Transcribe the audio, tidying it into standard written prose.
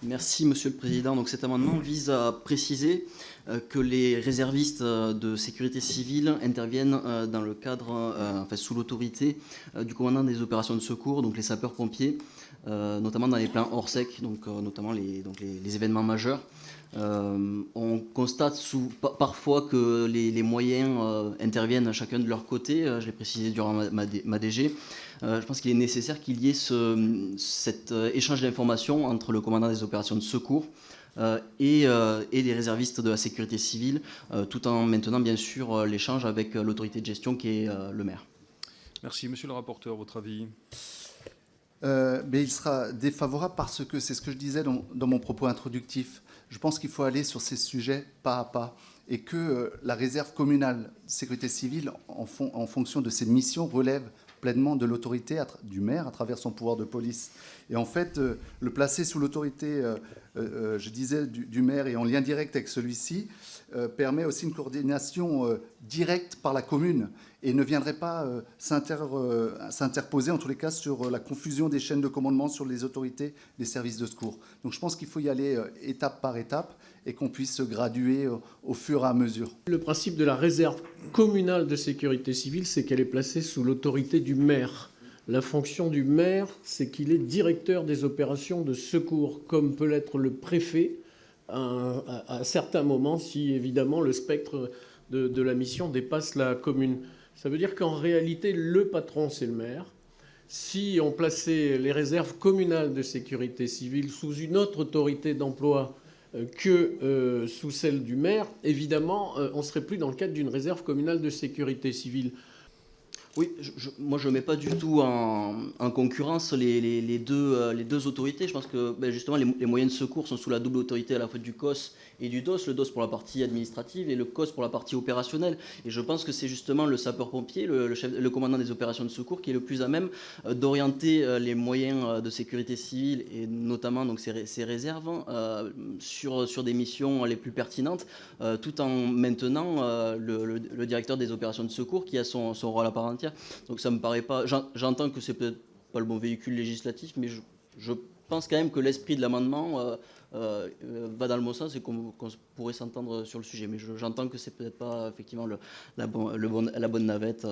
Merci Monsieur le Président. Donc cet amendement vise à préciser que les réservistes de sécurité civile interviennent dans le cadre, sous l'autorité du commandant des opérations de secours, donc les sapeurs-pompiers, notamment dans les plans hors sec, donc notamment les événements majeurs. On constate parfois que les moyens interviennent chacun de leur côté. Je l'ai précisé durant ma DG. Je pense qu'il est nécessaire qu'il y ait cet échange d'informations entre le commandant des opérations de secours et les réservistes de la sécurité civile, tout en maintenant bien sûr l'échange avec l'autorité de gestion qui est le maire. Merci. Monsieur le rapporteur, votre avis? Mais il sera défavorable parce que c'est ce que je disais dans mon propos introductif. Je pense qu'il faut aller sur ces sujets pas à pas et que la réserve communale de sécurité civile, en fonction de ses missions, relève pleinement de l'autorité du maire à travers son pouvoir de police. Et en fait, le placer sous l'autorité, je disais, du maire et en lien direct avec celui-ci, permet aussi une coordination directe par la commune et ne viendrait pas s'interposer, en tous les cas, sur la confusion des chaînes de commandement sur les autorités des services de secours. Donc je pense qu'il faut y aller étape par étape et qu'on puisse se graduer au fur et à mesure. Le principe de la réserve communale de sécurité civile, c'est qu'elle est placée sous l'autorité du maire. La fonction du maire, c'est qu'il est directeur des opérations de secours, comme peut l'être le préfet à certains moments, si évidemment le spectre de la mission dépasse la commune. Ça veut dire qu'en réalité, le patron, c'est le maire. Si on plaçait les réserves communales de sécurité civile sous une autre autorité d'emploi que sous celle du maire, évidemment, on ne serait plus dans le cadre d'une réserve communale de sécurité civile. Oui, moi je ne mets pas du tout en concurrence les deux autorités. Je pense que justement les moyens de secours sont sous la double autorité à la fois du COS et du DOS. Le DOS pour la partie administrative et le COS pour la partie opérationnelle. Et je pense que c'est justement le sapeur-pompier, le commandant des opérations de secours qui est le plus à même d'orienter les moyens de sécurité civile et notamment donc, ces réserves sur des missions les plus pertinentes tout en maintenant le directeur des opérations de secours qui a son rôle à part entière. Donc ça me paraît pas. J'entends que c'est peut-être pas le bon véhicule législatif, mais je pense quand même que l'esprit de l'amendement va dans le bon sens et qu'on pourrait s'entendre sur le sujet. Mais j'entends que c'est peut-être pas effectivement la bonne navette.